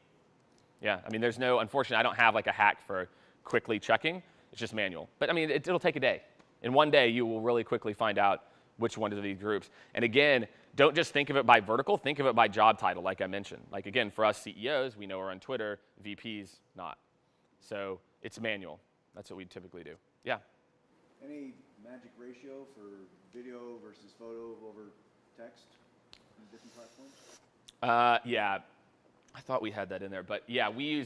Yeah, I mean, unfortunately, I don't have like a hack for quickly checking. It's just manual. But I mean, it'll take a day. In one day, you will really quickly find out which one of these groups. And again, don't just think of it by vertical, think of it by job title, like I mentioned. Like again, for us CEOs, we know we're on Twitter, VPs, not. So it's manual. That's what we typically do. Yeah? Any magic ratio for video versus photo over text in different platforms? Yeah, I thought we had that in there, but yeah, we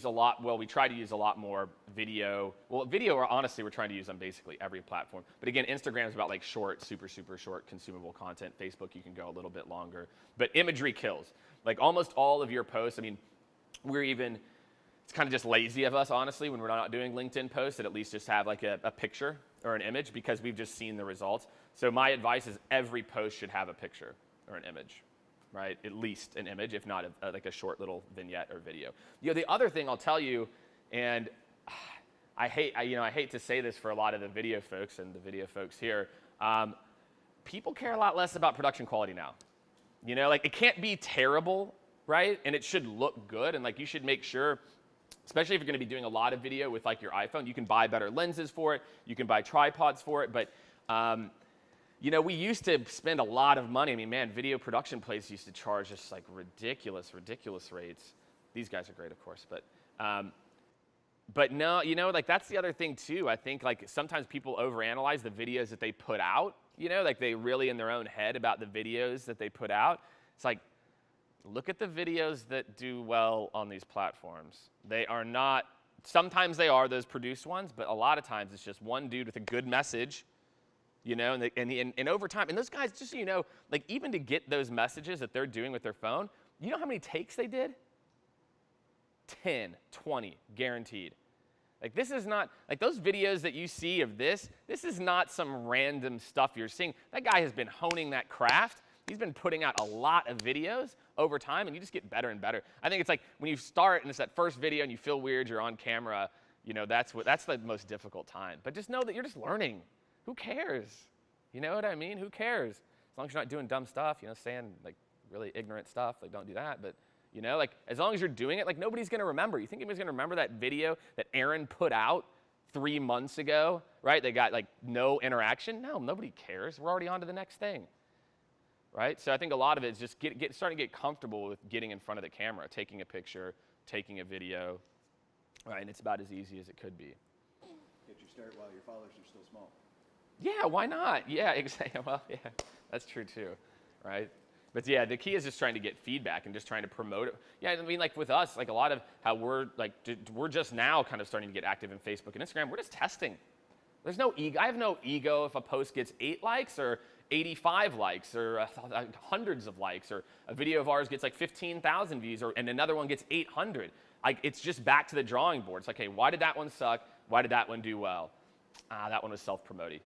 try to use a lot more video. Well, video, honestly, we're trying to use on basically every platform. But again, Instagram is about like short, super, super short consumable content. Facebook, you can go a little bit longer. But imagery kills. Like almost all of your posts, I mean, it's kind of just lazy of us, honestly, when we're not doing LinkedIn posts, that at least just have like a picture or an image, because we've just seen the results. So my advice is every post should have a picture or an image. Right? At least an image, if not like a short little vignette or video. The other thing I'll tell you, and I hate to say this for a lot of the video folks and the video folks here, people care a lot less about production quality now. Like it can't be terrible, right? And it should look good, and like you should make sure especially if you're going to be doing a lot of video with like your iPhone. You can buy better lenses for it. You can buy tripods for it. But, you know, we used to spend a lot of money. I mean, man, video production places used to charge just like ridiculous rates. These guys are great, of course. But no, you know, like that's the other thing too. I think like sometimes people overanalyze the videos that they put out. You know, like they really in their own head about the videos that they put out. It's like, look at the videos that do well on these platforms. They are not, sometimes they are those produced ones, but a lot of times it's just one dude with a good message, you know, and over time, and those guys, just so you know, like even to get those messages that they're doing with their phone, you know how many takes they did? 10, 20, guaranteed. Like this is not, like those videos that you see of this is not some random stuff you're seeing. That guy has been honing that craft. He's been putting out a lot of videos over time, and you just get better and better. I think it's like when you start and it's that first video and you feel weird, you're on camera, you know, that's the most difficult time. But just know that you're just learning. Who cares? You know what I mean? Who cares? As long as you're not doing dumb stuff, you know, saying like really ignorant stuff, like don't do that. But you know, like as long as you're doing it, like nobody's gonna remember. You think anybody's gonna remember that video that Aaron put out 3 months ago, right? They got like no interaction. No, nobody cares. We're already on to the next thing, right? So I think a lot of it is just starting to get comfortable with getting in front of the camera, taking a picture, taking a video, right? And it's about as easy as it could be. Get your start while your followers are still small. Yeah, why not? Yeah, exactly. Well, yeah, that's true too, right? But yeah, the key is just trying to get feedback and just trying to promote it. Yeah, I mean, like with us, like a lot of how we're just now kind of starting to get active in Facebook and Instagram. We're just testing. There's no ego. I have no ego if a post gets 8 likes or 85 likes or hundreds of likes, or a video of ours gets like 15,000 views, and another one gets 800. Like it's just back to the drawing board. It's like, hey, why did that one suck? Why did that one do well? That one was self-promoting.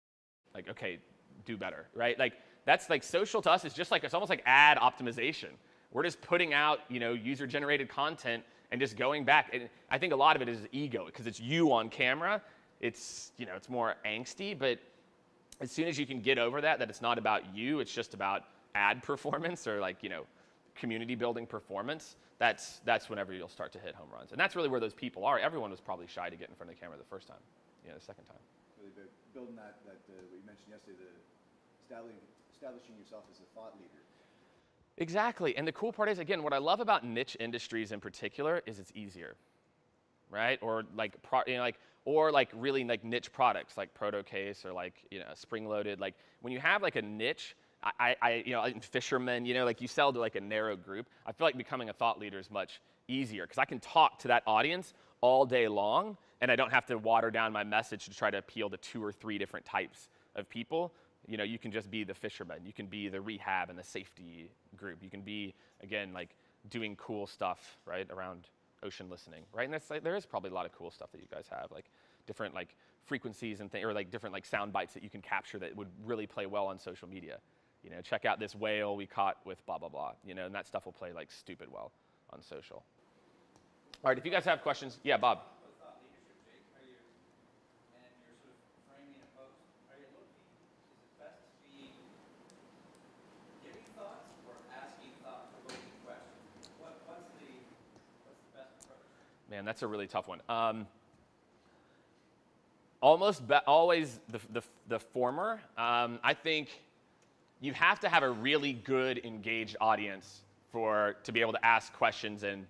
Like, okay, do better, right? Like that's like social to us is just like, it's almost like ad optimization. We're just putting out, you know, user-generated content and just going back. And I think a lot of it is ego because it's you on camera. It's, you know, it's more angsty, but as soon as you can get over that it's not about you, it's just about ad performance or like, you know, community building performance, that's whenever you'll start to hit home runs. And that's really where those people are. Everyone was probably shy to get in front of the camera the first time, you know, the second time. Really big. Building that what you mentioned yesterday, the establishing yourself as a thought leader. Exactly. And the cool part is, again, what I love about niche industries in particular is it's easier, right? Or like, or like really like niche products like Proto Case or like, you know, Spring Loaded. Like when you have like a niche, you know, fishermen, you know, like you sell to like a narrow group. I feel like becoming a thought leader is much easier because I can talk to that audience all day long and I don't have to water down my message to try to appeal to 2 or 3 different types of people. You know, you can just be the fisherman. You can be the rehab and the safety group. You can be, again, like doing cool stuff, right, around ocean listening, right? And that's like, there is probably a lot of cool stuff that you guys have, like different like frequencies and things, or like different like sound bites that you can capture that would really play well on social media. You know, check out this whale we caught with blah, blah, blah. You know, and that stuff will play like stupid well on social. All right, if you guys have questions, yeah, Bob. Man, that's a really tough one. Always the former. I think you have to have a really good, engaged audience to be able to ask questions and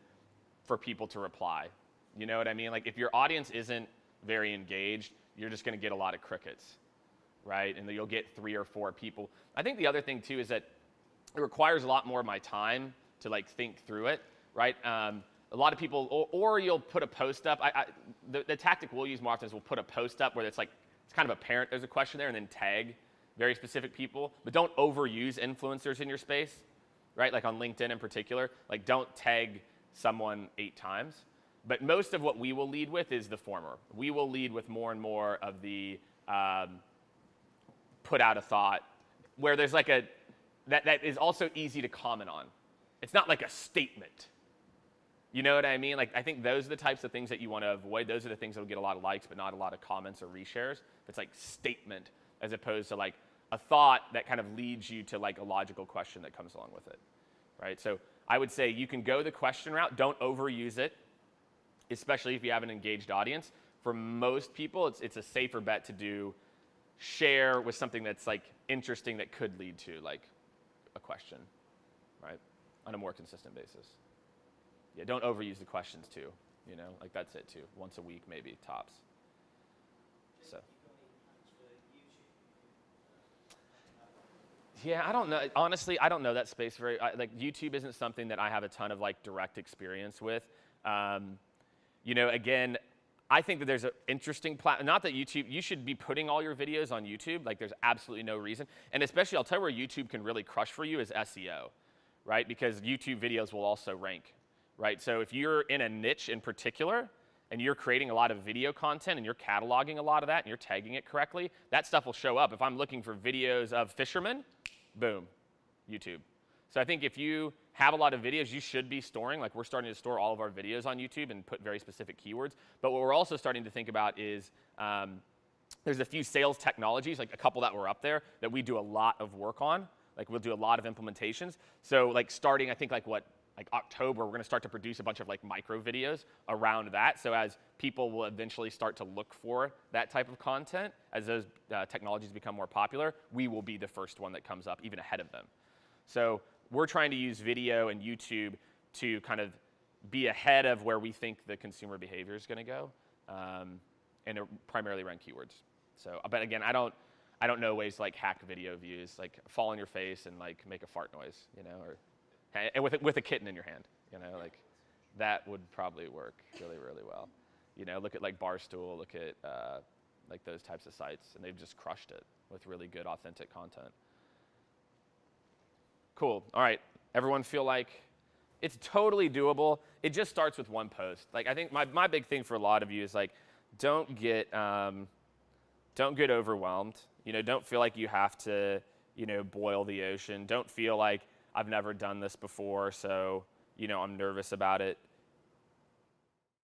for people to reply. You know what I mean? Like if your audience isn't very engaged, you're just going to get a lot of crickets, right? And you'll get 3 or 4 people. I think the other thing too is that it requires a lot more of my time to like think through it, right? A lot of people, or you'll put a post up. The tactic we'll use more often is we'll put a post up where it's like, it's kind of apparent there's a question there and then tag very specific people, but don't overuse influencers in your space, right? Like on LinkedIn in particular, like don't tag someone 8 times. But most of what we will lead with is the former. We will lead with more and more of the put out a thought where there's like that is also easy to comment on. It's not like a statement. You know what I mean? Like, I think those are the types of things that you want to avoid. Those are the things that will get a lot of likes, but not a lot of comments or reshares. It's like statement as opposed to like a thought that kind of leads you to like a logical question that comes along with it, right? So I would say you can go the question route. Don't overuse it. especially if you have an engaged audience. For most people, it's a safer bet to do share with something that's like interesting that could lead to like a question, right? On a more consistent basis. Yeah, don't overuse the questions too, you know, like that's it too. Once a week maybe, tops. So. Yeah, I don't know. Honestly, I don't know that space very. Like YouTube isn't something that I have a ton of like direct experience with. You know, again, I think that there's an interesting not that YouTube. You should be putting all your videos on YouTube. Like, there's absolutely no reason. And especially, I'll tell you where YouTube can really crush for you is SEO, right? Because YouTube videos will also rank, right? So if you're in a niche in particular, and you're creating a lot of video content and you're cataloging a lot of that and you're tagging it correctly, that stuff will show up. If I'm looking for videos of fishermen, boom, YouTube. So I think if you have a lot of videos, you should be storing, like we're starting to store all of our videos on YouTube and put very specific keywords. But what we're also starting to think about is there's a few sales technologies, like a couple that were up there, that we do a lot of work on. Like we'll do a lot of implementations. So like starting, I think like October, we're going to start to produce a bunch of like micro videos around that. So as people will eventually start to look for that type of content, as those technologies become more popular, we will be the first one that comes up, even ahead of them. So we're trying to use video and YouTube to kind of be ahead of where we think the consumer behavior is going to go, and primarily around keywords. So, but again, I don't know ways to like hack video views, like fall on your face and like make a fart noise, you know, or and with a kitten in your hand, you know, like that would probably work really, really well. You know, look at like Barstool, look at like those types of sites, and they've just crushed it with really good, authentic content. Cool. All right. Everyone feel like it's totally doable. It just starts with one post. Like I think my big thing for a lot of you is like, don't get overwhelmed. You know, don't feel like you have to, you know, boil the ocean. Don't feel like I've never done this before, so, you know, I'm nervous about it.